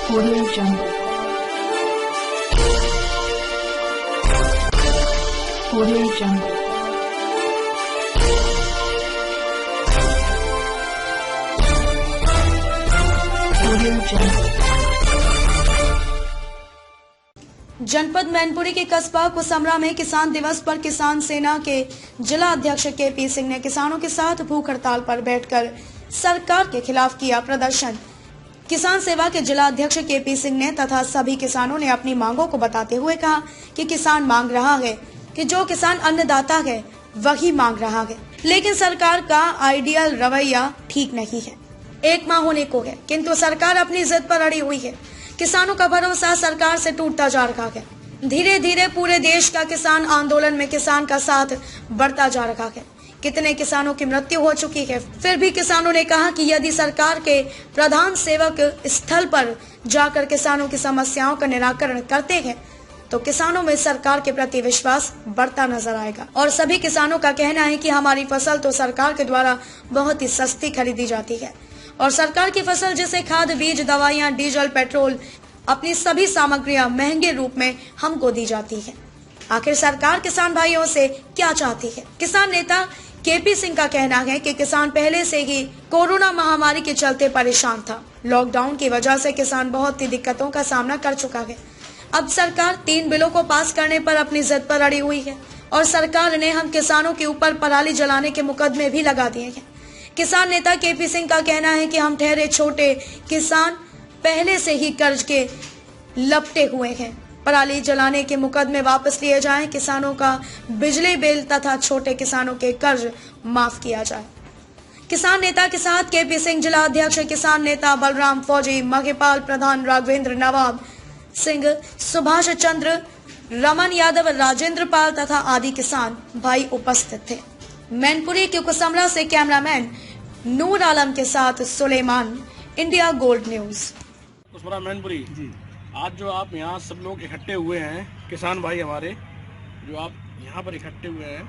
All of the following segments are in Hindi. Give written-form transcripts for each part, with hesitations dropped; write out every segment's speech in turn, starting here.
Audio Jungle. Audio Jungle. Audio Jungle. जनपद मैनपुरी के कस्बा कुसमरा में किसान दिवस पर किसान सेना के जिला अध्यक्ष केपी सिंह ने किसानों के साथ भूख हड़ताल पर बैठकर सरकार के खिलाफ किया प्रदर्शन। किसान सेवा के जिला अध्यक्ष केपी सिंह ने तथा सभी किसानों ने अपनी मांगों को बताते हुए कहा कि किसान मांग रहा है कि जो किसान अन्नदाता है वही मांग रहा है, लेकिन सरकार का आइडियल रवैया ठीक नहीं है। 1 माह होने को है किंतु सरकार अपनी जिद पर अड़ी हुई है। किसानों का भरोसा सरकार से टूटता जा रहा है। धीरे धीरे पूरे देश का किसान आंदोलन में किसान का साथ बढ़ता जा रहा है। कितने किसानों की मृत्यु हो चुकी है, फिर भी किसानों ने कहा कि यदि सरकार के प्रधान सेवक स्थल पर जाकर किसानों की समस्याओं का निराकरण करते हैं तो किसानों में सरकार के प्रति विश्वास बढ़ता नजर आएगा। और सभी किसानों का कहना है कि हमारी फसल तो सरकार के द्वारा बहुत ही सस्ती खरीदी जाती है और सरकार की फसल जैसे खाद, बीज, दवाइयां, डीजल, पेट्रोल, अपनी सभी सामग्रियां महंगे रूप में हमको दी जाती है। आखिर सरकार किसान भाइयों से क्या चाहती है? किसान नेता केपी सिंह का कहना है कि किसान पहले से ही कोरोना महामारी के चलते परेशान था। लॉकडाउन की वजह से किसान बहुत ही दिक्कतों का सामना कर चुका है। अब सरकार 3 बिलों को पास करने पर अपनी जिद पर अड़ी हुई है और सरकार ने हम किसानों के ऊपर पराली जलाने के मुकदमे भी लगा दिए हैं। किसान नेता केपी सिंह का कहना है कि हम ठहरे छोटे किसान पहले से ही कर्ज के लपटे हुए हैं। पराली जलाने के मुकदमे वापस लिए जाएं, किसानों का बिजली बिल तथा छोटे किसानों के कर्ज माफ किया जाए। किसान नेता के साथ केपी सिंह, जिला अध्यक्ष किसान नेता बलराम फौजी, मघेपाल प्रधान राघवेंद्र, नवाब सिंह, सुभाष चंद्र, रमन यादव, राजेंद्र पाल तथा आदि किसान भाई उपस्थित थे। मैनपुरी के कुसमरा से कैमरामैन नूर आलम के साथ Sulaiman, India gold news. Kusmara Mainpuri ji, आज जो आप यहाँ सब लोग इकट्ठे हुए हैं, किसान भाई हमारे जो आप यहाँ पर इकट्ठे हुए हैं,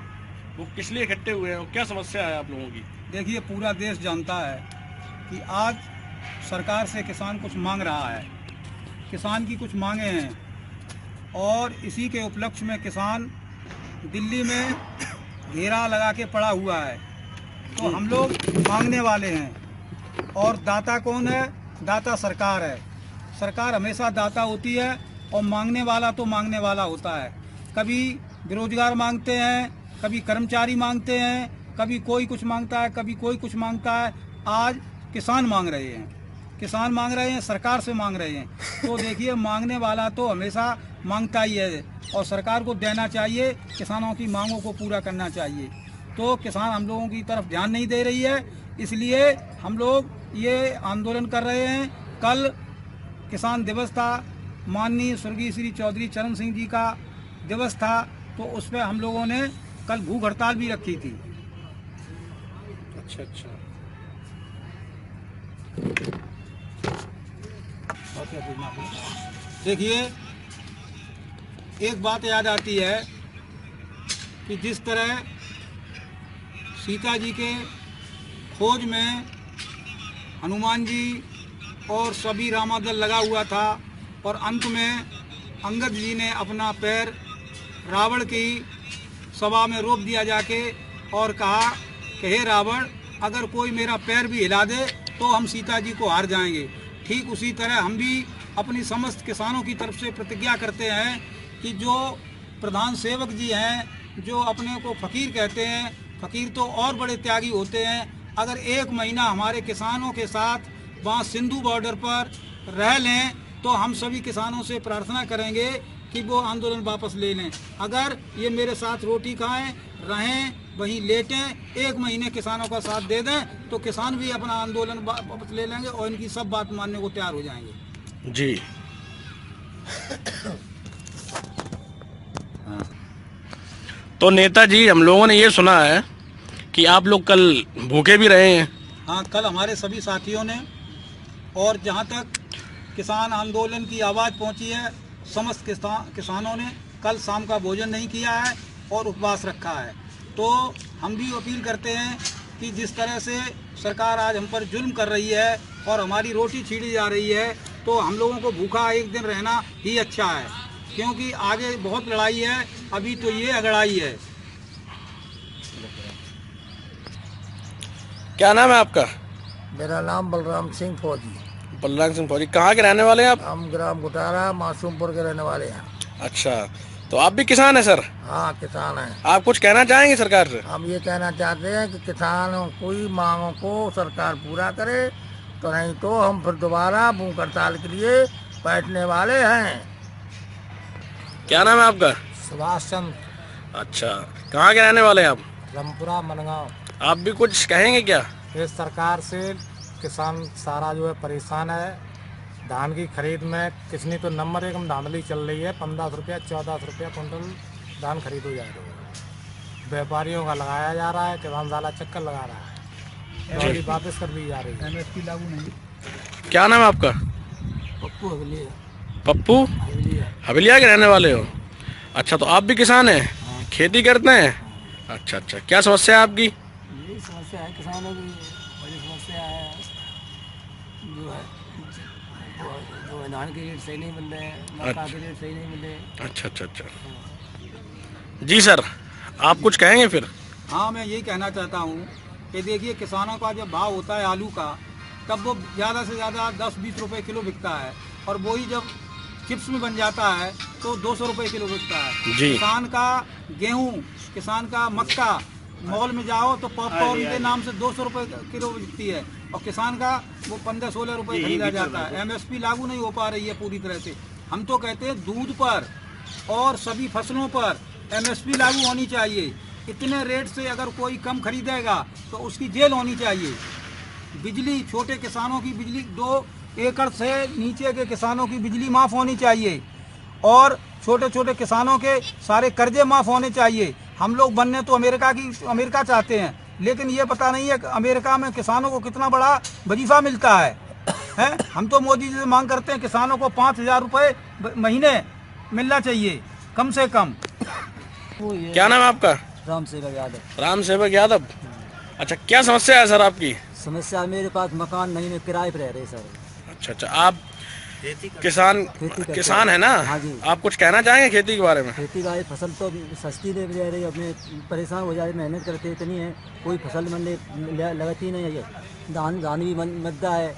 वो किस लिए इकट्ठे हुए हैं और क्या समस्या है आप लोगों की? देखिए, पूरा देश जानता है कि आज सरकार से किसान कुछ मांग रहा है, किसान की कुछ मांगे हैं और इसी के उपलक्ष्य में किसान दिल्ली में घेरा लगा के पड़ा हुआ है। तो हम लोग मांगने वाले हैं और दाता कौन है? दाता सरकार है। सरकार हमेशा दाता होती है और मांगने वाला तो मांगने वाला होता है। कभी बेरोजगार मांगते हैं, कभी कर्मचारी मांगते हैं, कभी कोई कुछ मांगता है, कभी कोई कुछ मांगता है। आज किसान मांग रहे हैं, किसान मांग रहे हैं, सरकार से मांग रहे हैं। तो देखिए, मांगने वाला तो हमेशा मांगता ही है और सरकार को देना चाहिए, किसानों की मांगों को पूरा करना चाहिए। तो किसान हम लोगों की तरफ ध्यान नहीं दे रही है, इसलिए हम लोग ये आंदोलन कर रहे हैं। कल किसान दिवस था, माननीय स्वर्गीय श्री चौधरी चरण सिंह जी का दिवस था, तो उस पर हम लोगों ने कल भूख हड़ताल भी रखी थी। अच्छा। देखिए, एक बात याद आती है कि जिस तरह सीता जी के खोज में हनुमान जी और सभी रामादल लगा हुआ था और अंत में अंगद जी ने अपना पैर रावण की सभा में रोप दिया जाके और कहा कि हे रावण, अगर कोई मेरा पैर भी हिला दे तो हम सीता जी को हार जाएंगे। ठीक उसी तरह हम भी अपनी समस्त किसानों की तरफ से प्रतिज्ञा करते हैं कि जो प्रधान सेवक जी हैं, जो अपने को फ़कीर कहते हैं, फ़कीर तो और बड़े त्यागी होते हैं, अगर 1 महीना हमारे किसानों के साथ वहाँ सिंधु बॉर्डर पर रह लें तो हम सभी किसानों से प्रार्थना करेंगे कि वो आंदोलन वापस ले लें। अगर ये मेरे साथ रोटी खाएं, रहें, वहीं लेटें, 1 महीने किसानों का साथ दे दें तो किसान भी अपना आंदोलन वापस ले लेंगे और इनकी सब बात मानने को तैयार हो जाएंगे। जी तो नेताजी, हम लोगों ने ये सुना है कि आप लोग कल भूखे भी रहे हैं। हाँ, कल हमारे सभी साथियों ने, और जहाँ तक किसान आंदोलन की आवाज़ पहुँची है, समस्त किसानों ने कल शाम का भोजन नहीं किया है और उपवास रखा है। तो हम भी अपील करते हैं कि जिस तरह से सरकार आज हम पर जुल्म कर रही है और हमारी रोटी छीनी जा रही है, तो हम लोगों को भूखा एक दिन रहना ही अच्छा है, क्योंकि आगे बहुत लड़ाई है, अभी तो ये अगड़ाई है। क्या नाम है आपका? मेरा नाम बलराम सिंह फौजी। बलराम सिंह फौजी, कहाँ के रहने वाले हैं आप? हम ग्राम गुटारा मासूमपुर के रहने वाले हैं। अच्छा, तो आप भी किसान हैं सर? हाँ, किसान हैं। आप कुछ कहना चाहेंगे सरकार से? हम ये कहना चाहते हैं कि किसानों की मांगों को सरकार पूरा करे, तो नहीं तो हम फिर दोबारा भूख हड़ताल के लिए बैठने वाले हैं। क्या नाम है आपका? सुभाष चंद्र। अच्छा, कहाँ के रहने वाले हैं आप? रामपुरा मनगांव। आप भी कुछ कहेंगे क्या? इस सरकार से किसान सारा जो है परेशान है। धान की खरीद में किसने तो नंबर 1 में धांधली चल रही है। 15 रुपया 14 रुपया कुंटल धान खरीदो जा रही है। व्यापारियों का लगाया जा रहा है, किसान साला चक्कर लगा रहा है, वापस कर दी जा रही है। MSP लागू नहीं। क्या नाम है आपका? पप्पू हवेली। पप्पू हवेलिया के रहने वाले हो? अच्छा, तो आप भी किसान हैं? खेती करते हैं? अच्छा अच्छा, क्या समस्या है आपकी? यही समस्या है किसानों की, बड़ी समस्या है। जो है धान के रेट सही नहीं मिल रहे हैं, मक्का के रेट सही नहीं मिल रहे। अच्छा अच्छा अच्छा जी सर, आप कुछ कहेंगे फिर? हाँ, मैं यही कहना चाहता हूँ कि देखिए, किसानों का जब भाव होता है आलू का, तब वो ज़्यादा से ज़्यादा 10-20 रुपए किलो बिकता है, और वही जब चिप्स में बन जाता है तो 200 रुपए किलो बिकता है। जी। किसान का गेहूँ, किसान का मक्का मॉल में जाओ तो पॉपकॉर्न के नाम से 200 रुपए किलो बिकती है, और किसान का वो 15-16 रुपए खरीदा जाता है। MSP लागू नहीं हो पा रही है पूरी तरह से। हम तो कहते हैं दूध पर और सभी फसलों पर MSP लागू होनी चाहिए। इतने रेट से अगर कोई कम खरीदेगा तो उसकी जेल होनी चाहिए। बिजली, छोटे किसानों की बिजली, 2 एकड़ से नीचे के किसानों की बिजली माफ़ होनी चाहिए, और छोटे छोटे किसानों के सारे कर्जे माफ़ होने चाहिए। हम लोग बनने तो अमेरिका चाहते हैं, लेकिन ये पता नहीं है कि अमेरिका में किसानों को कितना बड़ा वजीफा मिलता है। हम तो मोदी जी से मांग करते हैं किसानों को 5,000 रुपये महीने मिलना चाहिए कम से कम। क्या नाम है आपका? राम सेवक यादव। राम सेवक यादव। अच्छा, क्या समस्या है सर आपकी? समस्या मेरे पास मकान नहीं है, किराए पर रह रहे सर। अच्छा अच्छा, आप किसान है ना? हाँ जी। आप कुछ कहना चाहेंगे खेती के बारे में? खेती का फसल तो सस्ती दे जा रही है, अपने परेशान हो जा रहे, मेहनत करते इतनी है, कोई फसल लगती नहीं है। धान भी मद्दा है,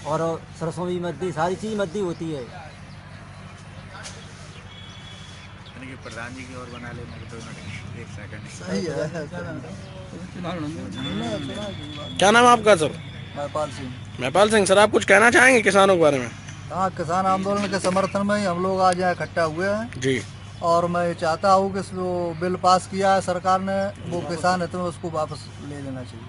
और सरसों भी मद्दी, सारी चीज़ मद्दी होती है। प्रधान जी की ओर बना लेना 2 मिनट, 1 सेकंड। सही है। क्या नाम है आपका सर? महपाल सिंह। महपाल सिंह, सर आप कुछ कहना चाहेंगे किसानों के बारे में? हाँ, किसान आंदोलन के समर्थन में ही हम लोग आज यहाँ इकट्ठा हुए हैं जी। और मैं चाहता हूँ कि जो बिल पास किया है सरकार ने, वो किसान हित में उसको वापस ले लेना चाहिए।